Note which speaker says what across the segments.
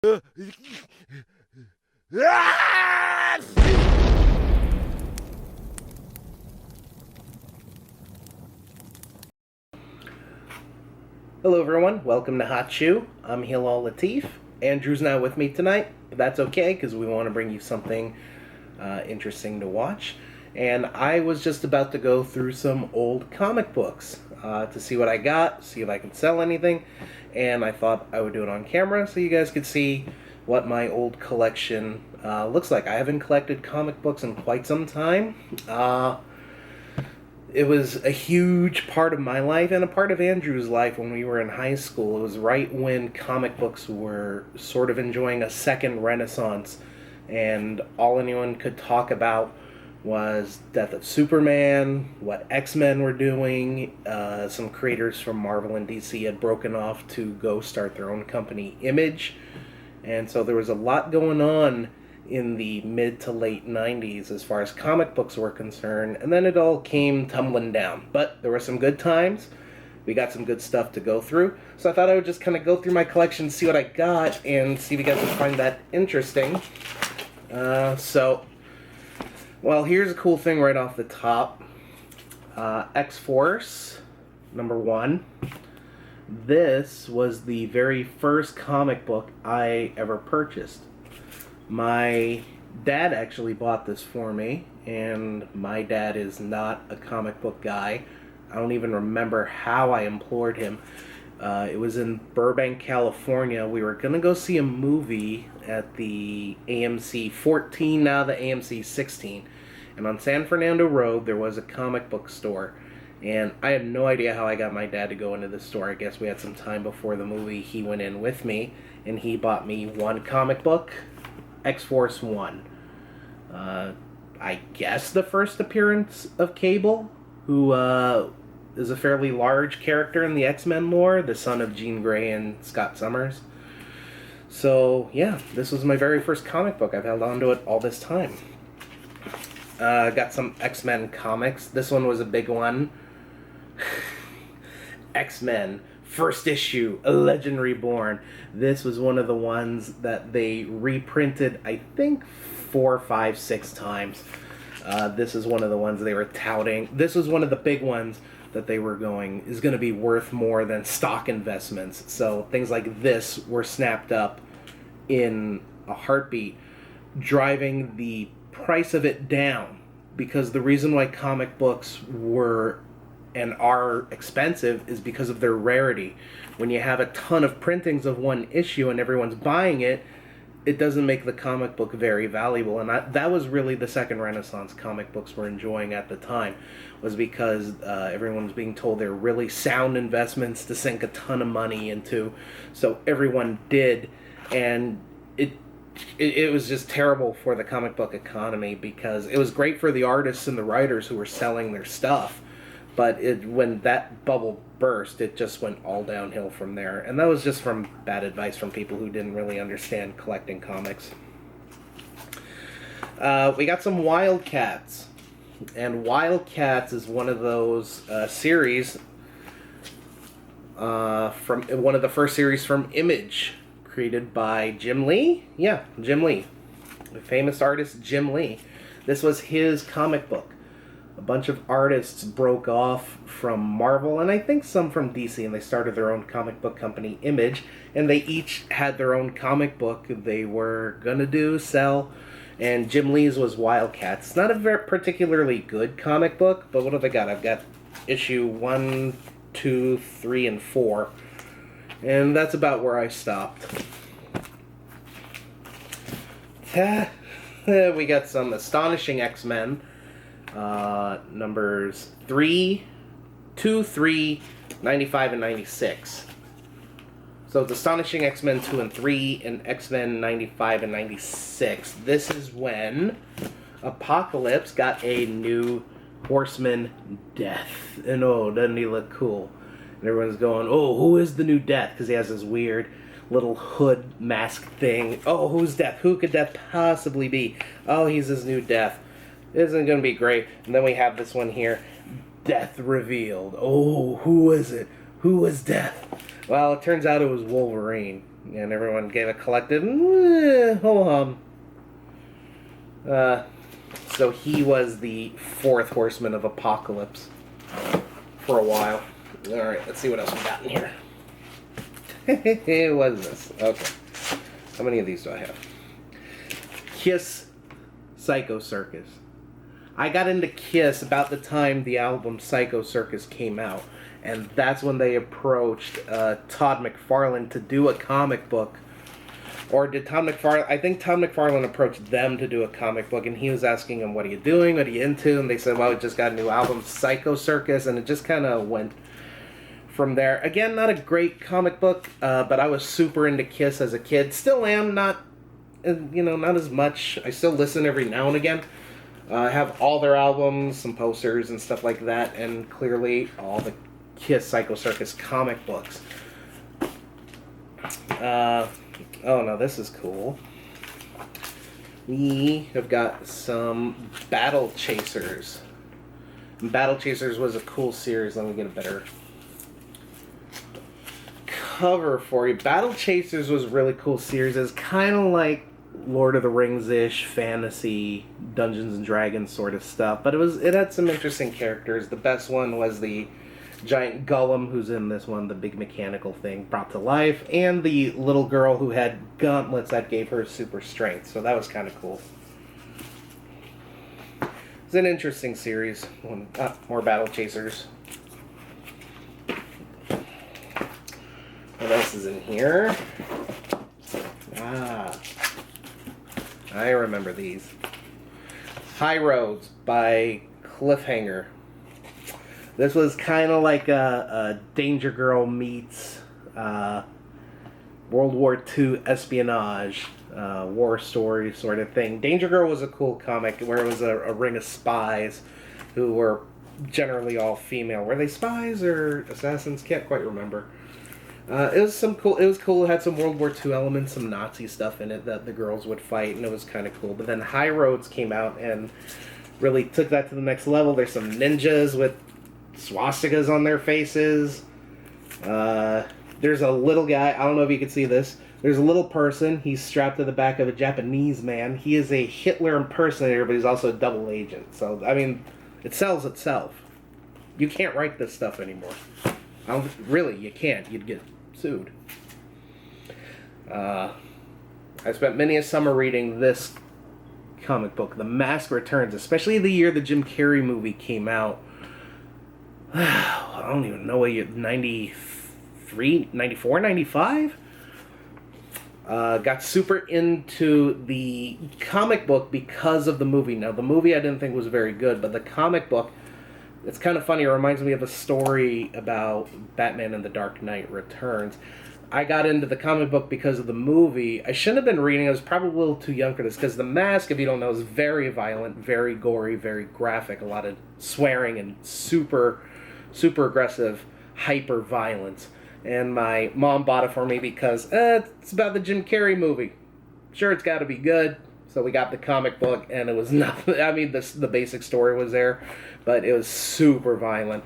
Speaker 1: Hello everyone, welcome to Choo. I'm Hillal Latif. Andrew's not with me tonight, but that's okay because we want to bring you something interesting to watch. And I was just about to go through some old comic books to see what I got, see if I can sell anything, and I thought I would do it on camera so you guys could see what my old collection looks like. I haven't collected comic books in quite some time. It was a huge part of my life and a part of Andrew's life when we were in high school. It was right when comic books were sort of enjoying a second renaissance, and all anyone could talk about was Death of Superman, what XMen were doing. Some creators from Marvel and DC had broken off to go start their own company, Image, and so there was a lot going on in the mid to late 90s as far as comic books were concerned, and then it all came tumbling down. But there were some good times. We got some good stuff to go through, so I thought I would just kind of go through my collection, see what I got, and see if you guys would find that interesting. Well, here's a cool thing right off the top. X-Force, #1. This was the very first comic book I ever purchased. My dad actually bought this for me, and my dad is not a comic book guy. I don't even remember how I implored him. It was in Burbank, California. We were going to go see a movie at the AMC 14, now the AMC 16. And on San Fernando Road, there was a comic book store. And I had no idea how I got my dad to go into the store. I guess we had some time before the movie. He went in with me, and he bought me one comic book, X-Force 1. I guess the first appearance of Cable, who is a fairly large character in the X-Men lore, the son of Jean Grey and Scott Summers. So, yeah, this was my very first comic book. I've held on to it all this time. Got some X-Men comics. This one was a big one. X-Men. First issue, A Legend Reborn. This was one of the ones that they reprinted, I think, 4, 5, 6 times. This is one of the ones they were touting. This was one of the big ones that they were going, is going to be worth more than stock investments. So things like this were snapped up in a heartbeat, driving the price of it down. Because the reason why comic books were and are expensive is because of their rarity. When you have a ton of printings of one issue and everyone's buying it, it doesn't make the comic book very valuable. And that was really the second renaissance comic books were enjoying at the time, was because everyone was being told they're really sound investments to sink a ton of money into. So everyone did, and it was just terrible for the comic book economy, because it was great for the artists and the writers who were selling their stuff. But when that bubble burst, it just went all downhill from there. And that was just from bad advice from people who didn't really understand collecting comics. We got some Wildcats. And Wildcats is one of those series from one of the first series from Image, created by Jim Lee. Yeah, Jim Lee. The famous artist Jim Lee. This was his comic book. A bunch of artists broke off from Marvel, and I think some from DC, and they started their own comic book company, Image, and they each had their own comic book they were gonna sell, and Jim Lee's was Wildcats. It's not a very particularly good comic book, but what have I got? I've got issue 1, 2, 3, and 4, and that's about where I stopped. We got some Astonishing X-Men, numbers 3, 2, 3, 95, and 96. So it's Astonishing X-Men 2 and 3, and X-Men 95 and 96. This is when Apocalypse got a new Horseman, Death. And oh, doesn't he look cool? And everyone's going, oh, who is the new Death? Because he has this weird little hood mask thing. Oh, who's Death? Who could Death possibly be? Oh, he's his new Death. Isn't going to be great. And then we have this one here, Death Revealed. Oh, who is it? Who was Death? Well, it turns out it was Wolverine. and everyone gave a collective ho-hum. So he was the fourth horseman of Apocalypse for a while. Alright, let's see what else we got in here. What is this? Okay. How many of these do I have? Kiss Psycho Circus. I got into Kiss about the time the album Psycho Circus came out, and that's when they approached Todd McFarlane to do a comic book. Or did Todd McFarlane... I think Todd McFarlane approached them to do a comic book, and he was asking them, what are you doing? What are you into? And they said, well, we just got a new album, Psycho Circus, and it just kind of went from there. Again, not a great comic book, but I was super into Kiss as a kid. Still am, not as much. I still listen every now and again. I have all their albums, some posters and stuff like that, and clearly all the Kiss Psycho Circus comic books. Oh no, this is cool. We have got some Battle Chasers. Battle Chasers was a cool series. Let me get a better cover for you. Battle Chasers was a really cool series. It's kind of like Lord of the Rings-ish, fantasy, Dungeons and Dragons sort of stuff. But it had some interesting characters. The best one was the giant Gollum, who's in this one, the big mechanical thing, brought to life, and the little girl who had gauntlets that gave her super strength. So that was kind of cool. It's an interesting series. More Battle Chasers. What else is in here? I remember these. High Roads by Cliffhanger. This was kind of like a Danger Girl meets World War II espionage, war story sort of thing. Danger Girl was a cool comic where it was a ring of spies who were generally all female. Were they spies or assassins? Can't quite remember. It was cool. It had some World War II elements, some Nazi stuff in it that the girls would fight, and it was kind of cool. But then High Roads came out and really took that to the next level. There's some ninjas with swastikas on their faces. There's a little guy. I don't know if you can see this. There's a little person. He's strapped to the back of a Japanese man. He is a Hitler impersonator, but he's also a double agent. So, I mean, it sells itself. You can't write this stuff anymore. Really, you can't. You'd get sued. I spent many a summer reading this comic book, The Mask Returns, especially the year the Jim Carrey movie came out. I don't even know what year, 93, 94, 95? Got super into the comic book because of the movie. Now, the movie I didn't think was very good, but the comic book, it's kind of funny. It reminds me of a story about Batman and the Dark Knight Returns. I got into the comic book because of the movie. I shouldn't have been reading. I was probably a little too young for this because The Mask, if you don't know, is very violent, very gory, very graphic. A lot of swearing and super aggressive, hyper violence. And my mom bought it for me because it's about the Jim Carrey movie. Sure, it's got to be good. So we got the comic book, and it was nothing. I mean, the basic story was there, but it was super violent.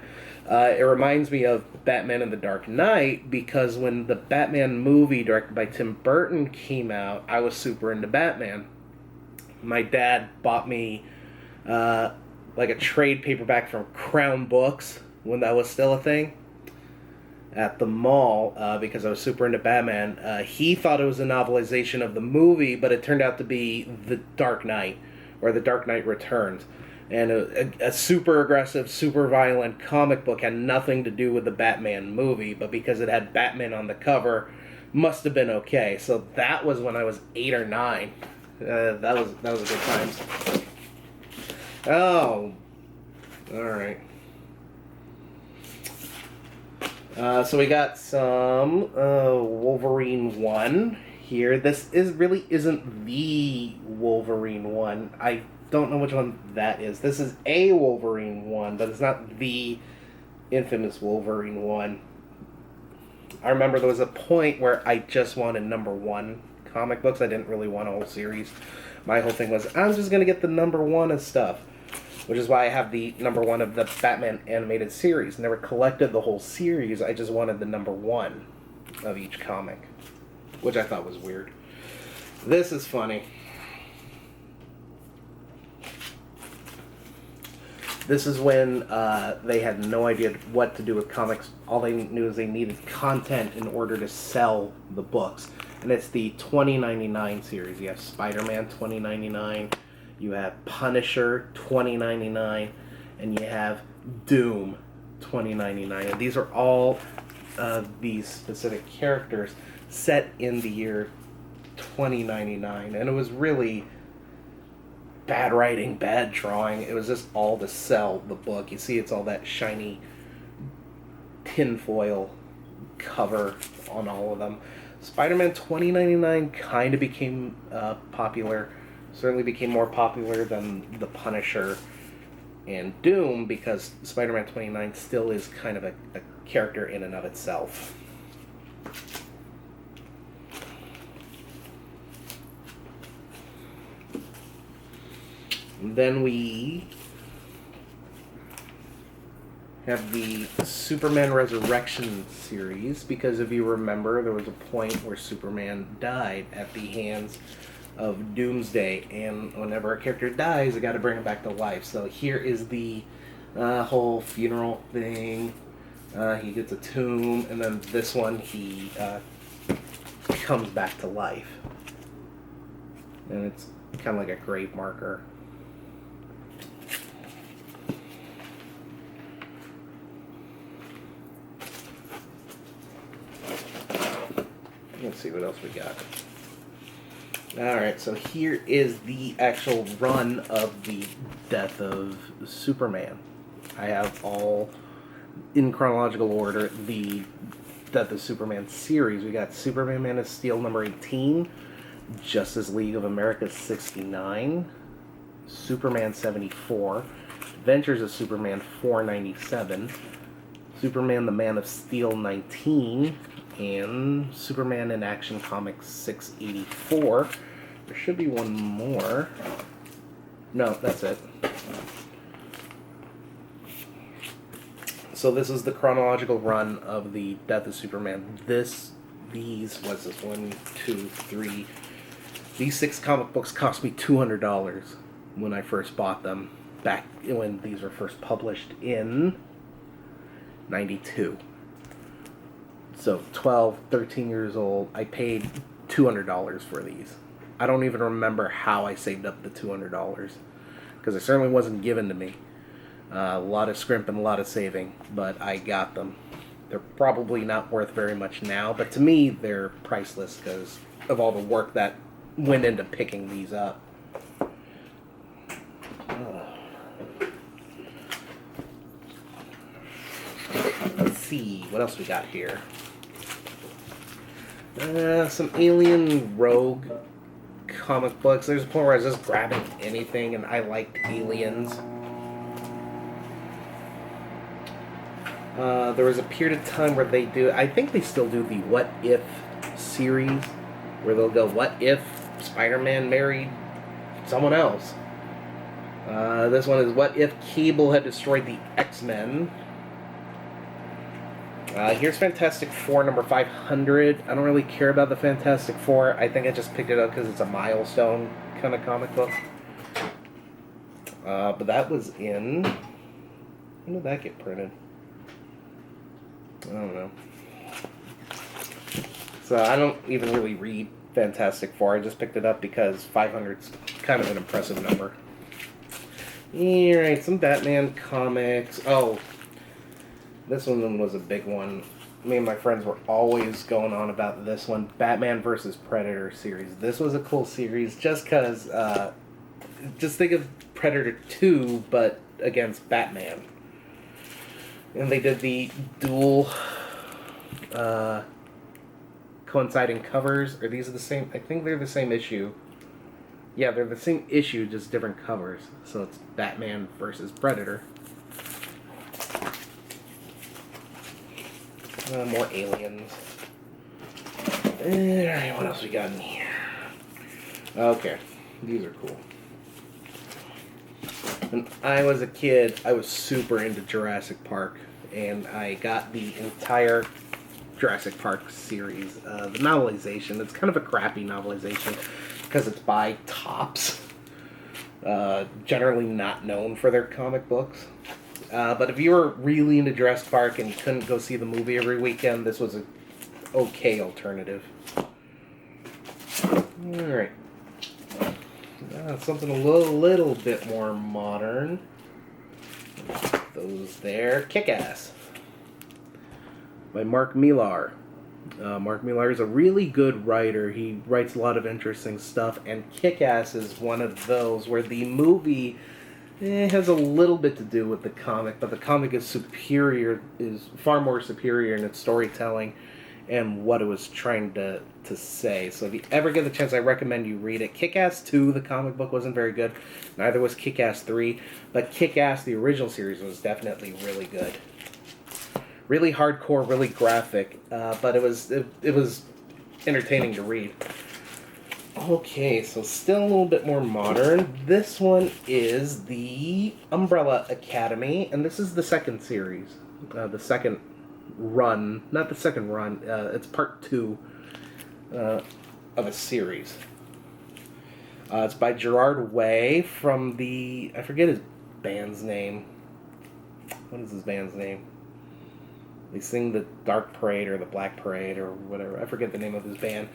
Speaker 1: It reminds me of Batman and the Dark Knight because when the Batman movie directed by Tim Burton came out, I was super into Batman. My dad bought me like a trade paperback from Crown Books when that was still a thing at the mall because I was super into Batman. He thought it was a novelization of the movie, but it turned out to be The Dark Knight, or The Dark Knight Returns. And a super aggressive, super violent comic book had nothing to do with the Batman movie, but because it had Batman on the cover, must have been okay. So that was when I was 8 or 9. That was a good times. Oh, all right. So we got some Wolverine 1 here. This really isn't the Wolverine 1. I don't know which one that is. This is a Wolverine 1, but it's not the infamous Wolverine 1. I remember there was a point where I just wanted #1 comic books. I didn't really want a whole series. My whole thing was, I'm just going to get the #1 of stuff. Which is why I have the #1 of the Batman animated series. Never collected the whole series. I just wanted the #1 of each comic. which I thought was weird. This is funny. This is when they had no idea what to do with comics. All they knew is they needed content in order to sell the books. And it's the 2099 series. You have Spider-Man 2099, you have Punisher 2099, and you have Doom 2099. And these are all these specific characters set in the year 2099. And it was really bad writing, bad drawing. It was just all to sell the book. You see, it's all that shiny tinfoil cover on all of them. Spider-Man 2099 kind of became popular. Certainly became more popular than the Punisher and Doom, because Spider-Man 29 still is kind of a character in and of itself. Then we have the Superman Resurrection series, because if you remember, there was a point where Superman died at the hands of Doomsday, and whenever a character dies, they got to bring him back to life. So here is the whole funeral thing. He gets a tomb, and then this one, he comes back to life. And it's kind of like a grave marker. Let's see what else we got. Alright, so here is the actual run of the Death of Superman. I have all, in chronological order, the Death of Superman series. We got Superman Man of Steel number 18, Justice League of America 69, Superman 74, Adventures of Superman 497, Superman the Man of Steel 19, and Superman in Action Comics 684. There should be one more. No, that's it. So this is the chronological run of the Death of Superman. These 6 comic books cost me $200 when I first bought them, back when these were first published in 92. So 12, 13 years old, I paid $200 for these. I don't even remember how I saved up the $200, because it certainly wasn't given to me. A lot of scrimping, a lot of saving, but I got them. They're probably not worth very much now, but to me, they're priceless because of all the work that went into picking these up. Let's see, what else we got here? Some Alien Rogue comic books. There's a point where I was just grabbing anything, and I liked Aliens. There was a period of time where they do, I think they still do the What If series, where they'll go, what if Spider-Man married someone else? This one is What If Cable had destroyed the XMen? Here's Fantastic Four number 500. I don't really care about the Fantastic Four. I think I just picked it up because it's a milestone kind of comic book. But that was in... When did that get printed? I don't know. So I don't even really read Fantastic Four. I just picked it up because 500's kind of an impressive number. Alright, some Batman comics. Oh, this one was a big one. Me and my friends were always going on about this one. Batman vs. Predator series. This was a cool series just because, just think of Predator 2, but against Batman. And they did the dual coinciding covers. Are these the same? I think they're the same issue. Yeah, they're the same issue, just different covers. So it's Batman versus Predator. More aliens. Alright, what else we got in here? Okay, these are cool. When I was a kid, I was super into Jurassic Park, and I got the entire Jurassic Park series. The novelization, it's kind of a crappy novelization because it's by Topps. Generally not known for their comic books. But if you were really into Jurassic Park and you couldn't go see the movie every weekend, this was an okay alternative. Alright. Something a little bit more modern. Those there. Kick-Ass by Mark Millar. Mark Millar is a really good writer. He writes a lot of interesting stuff, and Kick-Ass is one of those where the movie has a little bit to do with the comic, but the comic is far more superior in its storytelling and what it was trying to say. So if you ever get the chance, I recommend you read it. Kick-Ass 2, the comic book, wasn't very good. Neither was Kick-Ass 3, but Kick-Ass, the original series, was definitely really good. Really hardcore, really graphic, but it was entertaining to read. Okay, so still a little bit more modern. This one is the Umbrella Academy, and this is the second series. The second run. Not the second run. It's part 2 of a series. It's by Gerard Way from I forget his band's name. What is his band's name? They sing the Dark Parade or the Black Parade or whatever. I forget the name of his band.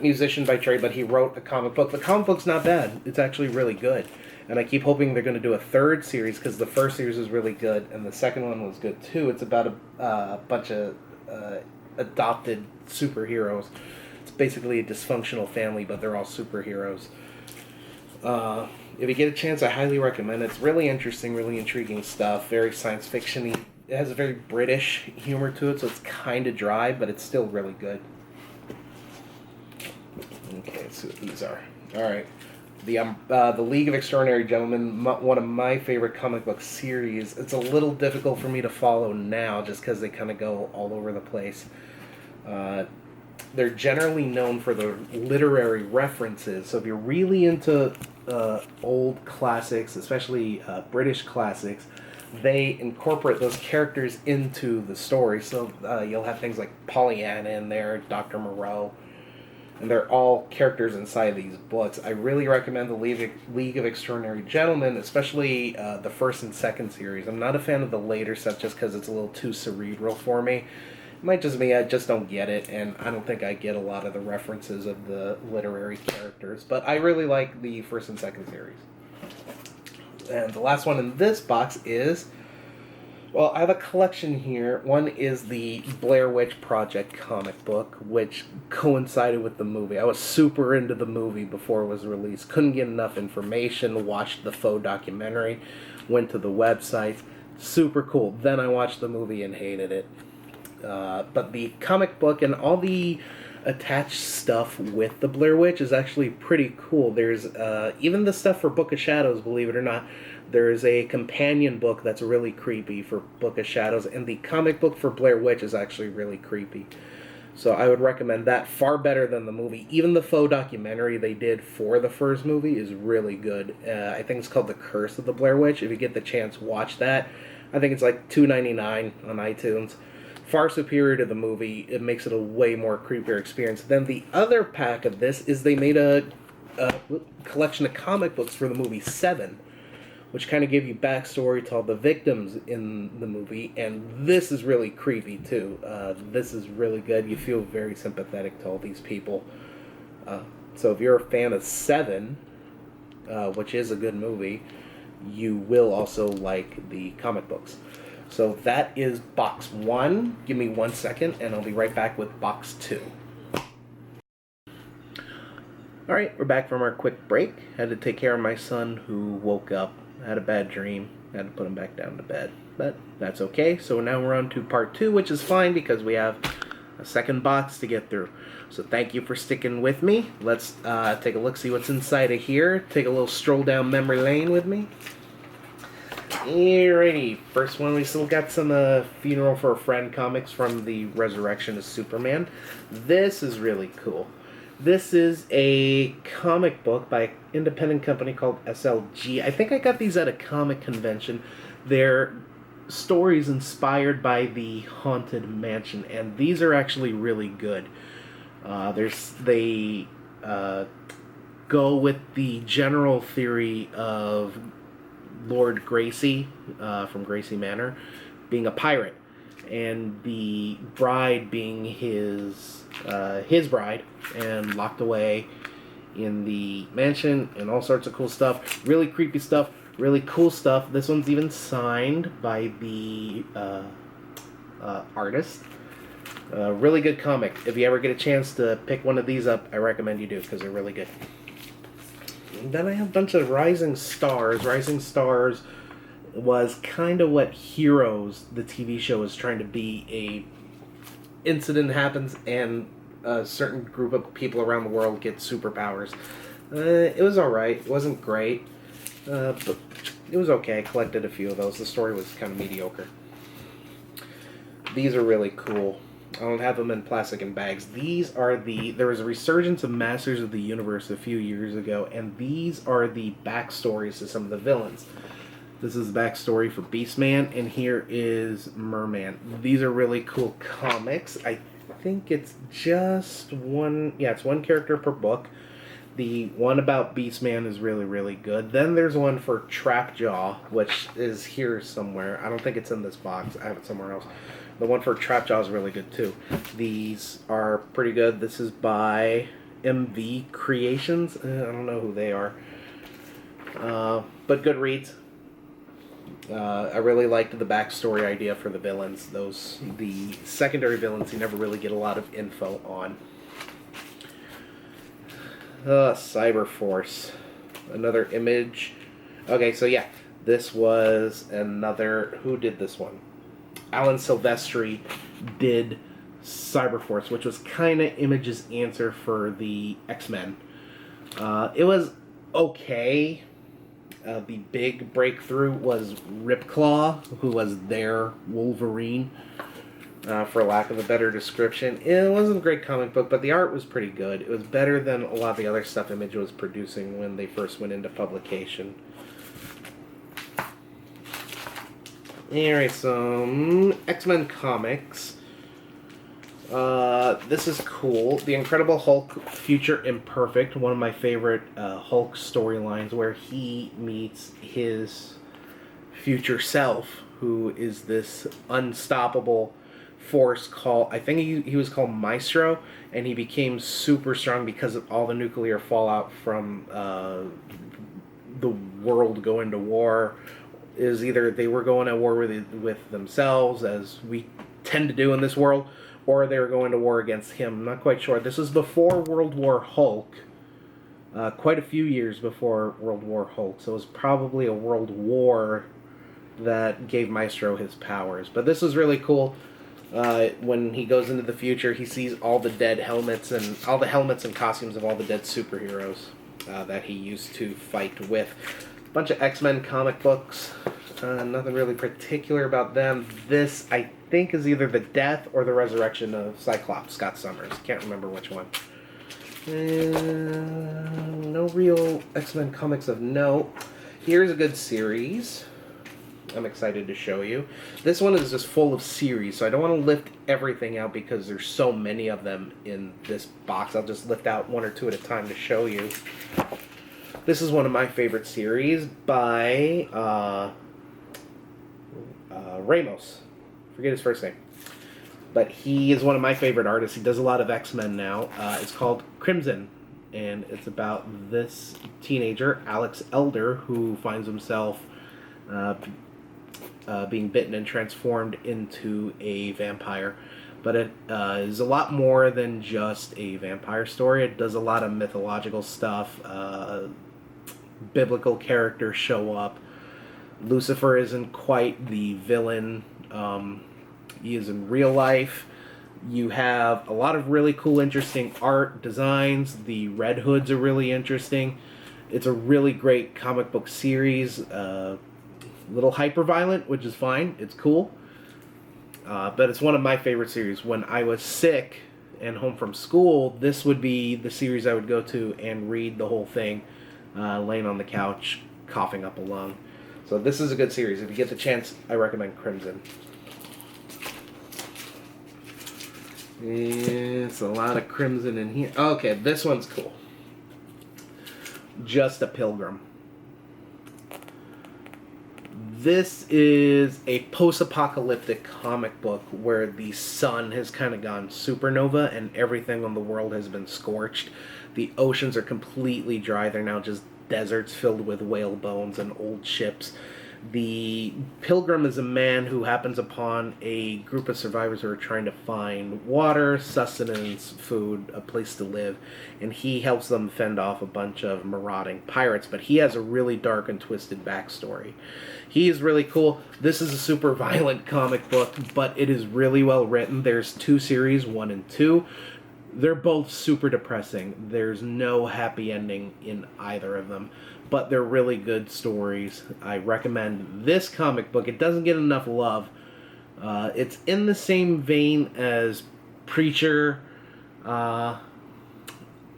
Speaker 1: Musician by trade, but he wrote a comic book. The comic book's not bad. It's actually really good. And I keep hoping they're going to do a third series because the first series was really good and the second one was good too. It's about a bunch of adopted superheroes. It's basically a dysfunctional family, but they're all superheroes. If you get a chance, I highly recommend it. It's really interesting, really intriguing stuff. Very science fiction-y. It has a very British humor to it, so it's kind of dry, but it's still really good. Okay, let's see what these are. Alright. The League of Extraordinary Gentlemen, one of my favorite comic book series. It's a little difficult for me to follow now, just because they kind of go all over the place. They're generally known for their literary references, so if you're really into old classics, especially British classics, they incorporate those characters into the story. So you'll have things like Pollyanna in there, Dr. Moreau, and they're all characters inside these books. I really recommend the League of Extraordinary Gentlemen, especially the first and second series. I'm not a fan of the later stuff just because it's a little too cerebral for me. It might just be I just don't get it, and I don't think I get a lot of the references of the literary characters. But I really like the first and second series. And the last one in this box is, well, I have a collection here. One is the Blair Witch Project comic book, which coincided with the movie. I was super into the movie before it was released. Couldn't get enough information, watched the faux documentary, went to the website. Super cool. Then I watched the movie and hated it. But the comic book and all the attached stuff with the Blair Witch is actually pretty cool. There's even the stuff for Book of Shadows, believe it or not. There's a companion book that's really creepy for Book of Shadows, and the comic book for Blair Witch is actually really creepy. So I would recommend that far better than the movie. Even the faux documentary they did for the first movie is really good. I think it's called The Curse of the Blair Witch. If you get the chance, watch that. I think it's like $2.99 on iTunes. Far superior to the movie. It makes it a way more creepier experience. Then the other pack of this is they made a collection of comic books for the movie Seven, which kind of give you backstory to all the victims in the movie, and this is really creepy too. This is really good. You feel very sympathetic to all these people. So if you're a fan of Seven, which is a good movie, you will also like the comic books. So that is box 1. Give me 1 second, and I'll be right back with box 2. Alright, we're back from our quick break. Had to take care of my son who woke up, had a bad dream, had to put him back down to bed. But that's okay. So now we're on to part 2, which is fine because we have a second box to get through. So thank you for sticking with me. Let's take a look, see what's inside of here. Take a little stroll down memory lane with me. Alrighty, first one, we still got some Funeral for a Friend comics from the Resurrection of Superman. This is really cool. This is a comic book by an independent company called SLG. I think I got these at a comic convention. They're stories inspired by the Haunted Mansion, and these are actually really good. They go with the general theory of Lord Gracie from Gracie Manor being a pirate, and the bride being his bride and locked away in the mansion, and all sorts of cool stuff. Really creepy stuff. Really cool stuff. This one's even signed by the artist. Really good comic. If you ever get a chance to pick one of these up, I recommend you do, because they're really good. And then I have a bunch of Rising Stars. Rising Stars was kind of what Heroes, the TV show, is trying to be. A incident happens and a certain group of people around the world get superpowers. It was alright. It wasn't great. But it was okay. I collected a few of those. The story was kind of mediocre. These are really cool. I don't have them in plastic and bags. These are there was a resurgence of Masters of the Universe a few years ago, and these are the backstories to some of the villains. This is the backstory for Beastman, and here is Merman. These are really cool comics. I think it's just one... Yeah, it's one character per book. The one about Beastman is really, really good. Then there's one for Trapjaw, which is here somewhere. I don't think it's in this box. I have it somewhere else. The one for Trapjaw is really good, too. These are pretty good. This is by MV Creations. I don't know who they are. But good reads. I really liked the backstory idea for the villains. The secondary villains you never really get a lot of info on. Cyberforce. Another Image. Okay, so yeah. This was another... Who did this one? Alan Silvestri did Cyberforce, which was kind of Image's answer for the X-Men. It was okay. The big breakthrough was Ripclaw, who was their Wolverine, for lack of a better description. It wasn't a great comic book, but the art was pretty good. It was better than a lot of the other stuff Image was producing when they first went into publication. Alright, some X-Men comics. This is cool. The Incredible Hulk Future Imperfect, one of my favorite Hulk storylines, where he meets his future self, who is this unstoppable force called, I think he was called Maestro, and he became super strong because of all the nuclear fallout from the world going to war. Is either they were going to war with themselves, as we tend to do in this world, or they were going to war against him. I'm not quite sure. This was before World War Hulk, quite a few years before World War Hulk, so it was probably a world war that gave Maestro his powers. But this is really cool. When he goes into the future, he sees all the dead helmets and all the helmets and costumes of all the dead superheroes that he used to fight with. Bunch of X-Men comic books. Nothing really particular about them. This, I think, is either the death or the resurrection of Cyclops, Scott Summers. Can't remember which one. No real X-Men comics of note. Here's a good series I'm excited to show you. This one is just full of series, so I don't want to lift everything out because there's so many of them in this box. I'll just lift out one or two at a time to show you. This is one of my favorite series by Ramos. Forget his first name. But he is one of my favorite artists. He does a lot of X-Men now. It's called Crimson. And it's about this teenager, Alex Elder, who finds himself being bitten and transformed into a vampire. But it is a lot more than just a vampire story. It does a lot of mythological stuff. Biblical characters show up. Lucifer isn't quite the villain he is in real life. You have a lot of really cool, interesting art, designs. The Red Hoods are really interesting. It's a really great comic book series. A little hyper-violent, which is fine. It's cool. But it's one of my favorite series. When I was sick and home from school, this would be the series I would go to and read the whole thing, laying on the couch, coughing up a lung. So this is a good series. If you get the chance, I recommend Crimson. It's a lot of Crimson in here. Okay, this one's cool. Just a Pilgrim. This is a post-apocalyptic comic book where the sun has kind of gone supernova and everything on the world has been scorched. The oceans are completely dry. They're now just deserts filled with whale bones and old ships. The Pilgrim is a man who happens upon a group of survivors who are trying to find water, sustenance, food, a place to live, and he helps them fend off a bunch of marauding pirates, but he has a really dark and twisted backstory. He is really cool. This is a super violent comic book, but it is really well written. There's 2 series, 1 and 2. They're both super depressing. There's no happy ending in either of them, but they're really good stories. I recommend this comic book. It doesn't get enough love. It's in the same vein as Preacher, because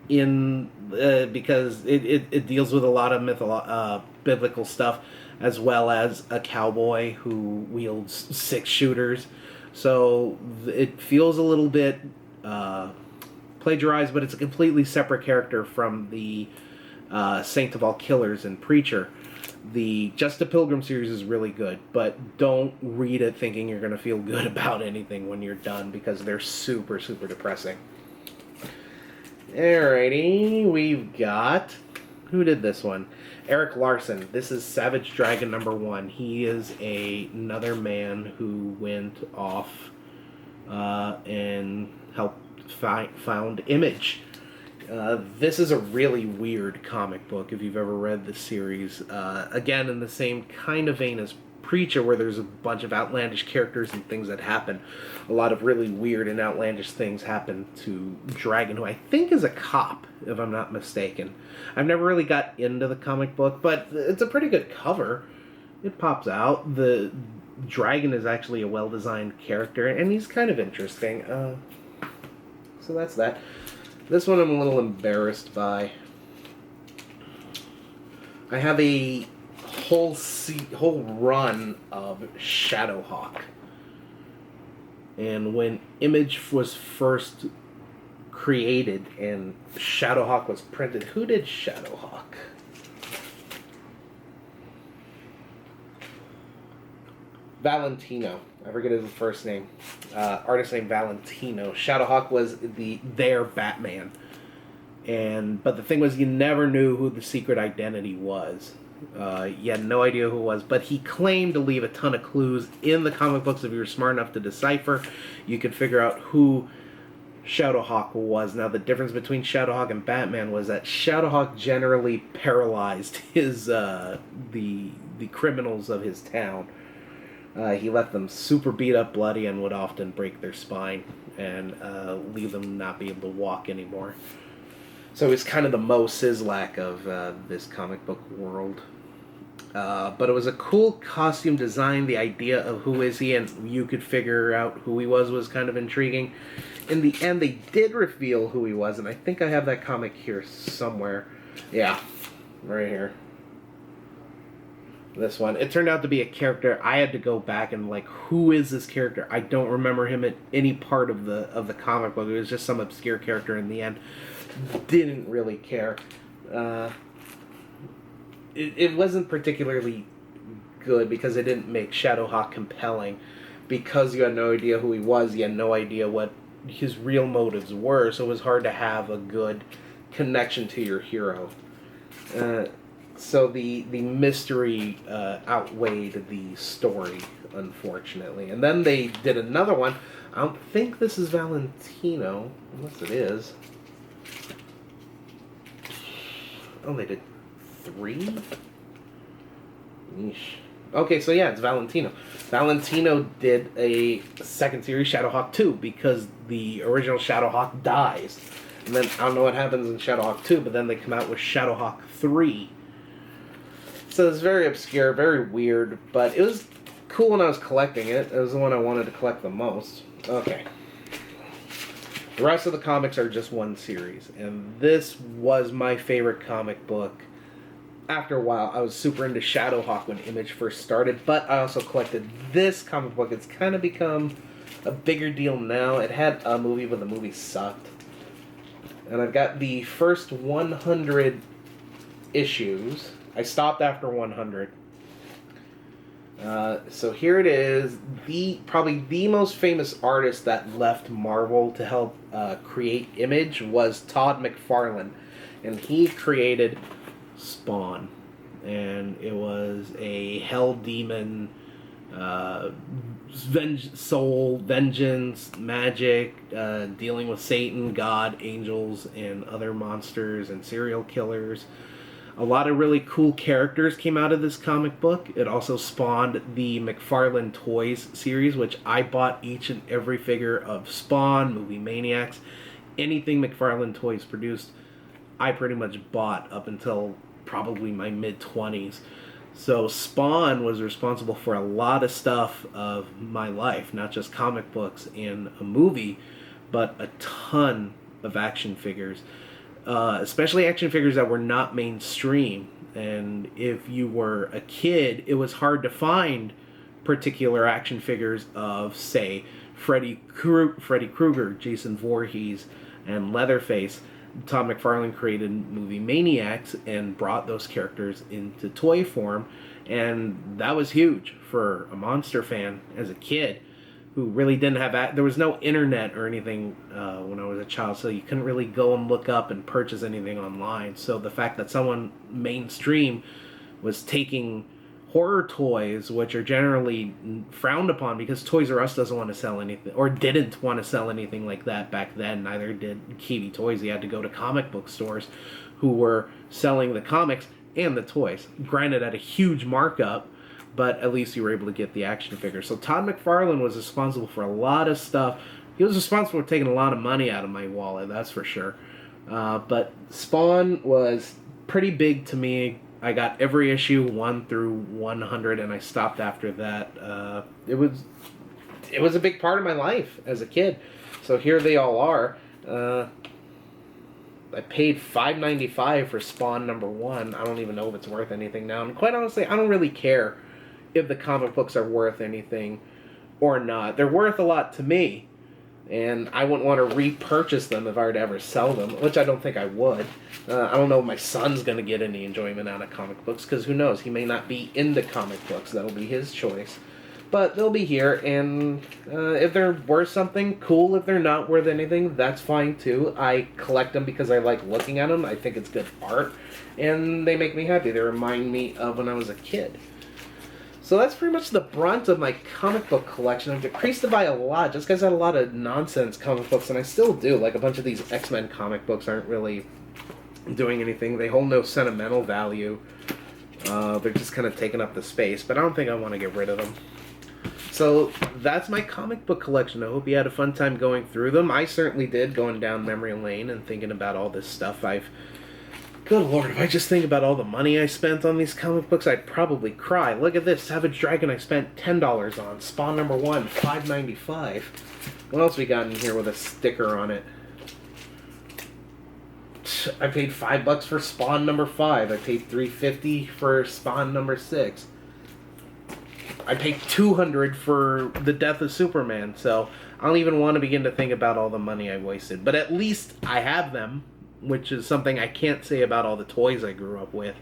Speaker 1: it deals with a lot of biblical stuff, as well as a cowboy who wields 6 shooters. So it feels a little bit plagiarized, but it's a completely separate character from the Saint of All Killers and Preacher. The Just a Pilgrim series is really good, but don't read it thinking you're going to feel good about anything when you're done, because they're super, super depressing. Alrighty, we've got... Who did this one? Eric Larson. This is Savage Dragon #1. He is another man who went off and helped found Image. This is a really weird comic book if you've ever read the series. Again, in the same kind of vein as Preacher, where there's a bunch of outlandish characters and things that happen. A lot of really weird and outlandish things happen to Dragon, who I think is a cop, if I'm not mistaken. I've never really got into the comic book, but it's a pretty good cover. It pops out. The Dragon is actually a well-designed character, and he's kind of interesting. So that's that. This one I'm a little embarrassed by. I have a whole run of Shadowhawk. And when Image was first created and Shadowhawk was printed, who did Shadowhawk? Valentino. I forget his first name. Artist named Valentino. Shadowhawk was their Batman. But the thing was, you never knew who the secret identity was. You had no idea who it was, but he claimed to leave a ton of clues in the comic books. If you were smart enough to decipher, you could figure out who Shadowhawk was. Now, the difference between Shadowhawk and Batman was that Shadowhawk generally paralyzed the criminals of his town. He left them super beat up, bloody, and would often break their spine and leave them not be able to walk anymore. So he's kind of the Mo Sizlak of this comic book world. But it was a cool costume design. The idea of who is he and you could figure out who he was kind of intriguing. In the end, they did reveal who he was, and I think I have that comic here somewhere. Yeah, right here. This one. It turned out to be a character. I had to go back and who is this character? I don't remember him at any part of the comic book. It was just some obscure character in the end. Didn't really care. It wasn't particularly good because it didn't make Shadowhawk compelling. Because you had no idea who he was, you had no idea what his real motives were, so it was hard to have a good connection to your hero. So the mystery outweighed the story, unfortunately. And then they did another one. I don't think this is Valentino, unless it is. Oh, they did 3? Yeesh. Okay, so yeah, it's Valentino. Valentino did a second series, Shadowhawk 2, because the original Shadowhawk dies. And then, I don't know what happens in Shadowhawk 2, but then they come out with Shadowhawk 3. So it's very obscure, very weird, but it was cool when I was collecting it. It was the one I wanted to collect the most. Okay. The rest of the comics are just one series, and this was my favorite comic book after a while, I was super into Shadowhawk when Image first started, but I also collected this comic book. It's kind of become a bigger deal now. It had a movie, but the movie sucked. And I've got the first 100 issues. I stopped after 100. So here it is. Probably the most famous artist that left Marvel to help create Image was Todd McFarlane. And he created Spawn. And it was a hell demon, soul, vengeance, magic, dealing with Satan, God, angels, and other monsters and serial killers. A lot of really cool characters came out of this comic book. It also spawned the McFarlane Toys series, which I bought each and every figure of Spawn, Movie Maniacs, anything McFarlane Toys produced, I pretty much bought up until probably my mid-20s. So Spawn was responsible for a lot of stuff of my life, not just comic books and a movie, but a ton of action figures. Especially action figures that were not mainstream. And if you were a kid, it was hard to find particular action figures of, say, Freddy Krueger, Jason Voorhees, and Leatherface. Todd McFarlane created Movie Maniacs and brought those characters into toy form. And that was huge for a monster fan as a kid who really didn't have... There was no internet or anything when I was a child, so you couldn't really go and look up and purchase anything online. So the fact that someone mainstream was taking horror toys, which are generally frowned upon because Toys R Us doesn't want to sell anything, or didn't want to sell anything like that back then. Neither did Kiwi Toys. You had to go to comic book stores who were selling the comics and the toys. Granted, at a huge markup, but at least you were able to get the action figures. So Todd McFarlane was responsible for a lot of stuff. He was responsible for taking a lot of money out of my wallet, that's for sure. But Spawn was pretty big to me. I got every issue 1 through 100, and I stopped after that. It was a big part of my life as a kid. So here they all are. I paid $5.95 for Spawn #1. I don't even know if it's worth anything now. And quite honestly, I don't really care if the comic books are worth anything or not. They're worth a lot to me, and I wouldn't want to repurchase them if I were to ever sell them, which I don't think I would. I don't know if my son's going to get any enjoyment out of comic books, because who knows, he may not be into comic books. That'll be his choice. But they'll be here, and if they're worth something, cool. If they're not worth anything, that's fine too. I collect them because I like looking at them. I think it's good art, and they make me happy. They remind me of when I was a kid. So that's pretty much the brunt of my comic book collection. I've decreased it by a lot, just because I had a lot of nonsense comic books, and I still do. Like, a bunch of these XMen comic books aren't really doing anything. They hold no sentimental value. They're just kind of taking up the space, but I don't think I want to get rid of them. So that's my comic book collection. I hope you had a fun time going through them. I certainly did, going down memory lane and thinking about all this stuff. Good Lord, if I just think about all the money I spent on these comic books, I'd probably cry. Look at this, Savage Dragon I spent $10 on. Spawn #1, $5.95. What else we got in here with a sticker on it? I paid $5 for Spawn #5. I paid $3.50 for Spawn #6. I paid $200 for The Death of Superman, so I don't even want to begin to think about all the money I wasted. But at least I have them, which is something I can't say about all the toys I grew up with.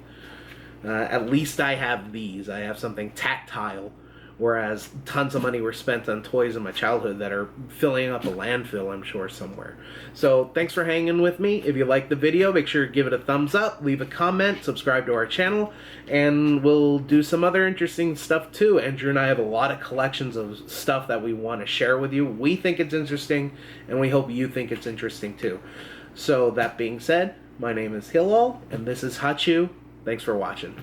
Speaker 1: At least I have these. I have something tactile, whereas tons of money were spent on toys in my childhood that are filling up a landfill, I'm sure, somewhere. So thanks for hanging with me. If you liked the video, make sure to give it a thumbs up, leave a comment, subscribe to our channel, and we'll do some other interesting stuff too. Andrew and I have a lot of collections of stuff that we want to share with you. We think it's interesting, and we hope you think it's interesting too. So that being said, my name is Hillal, and this is Choo. Thanks for watching.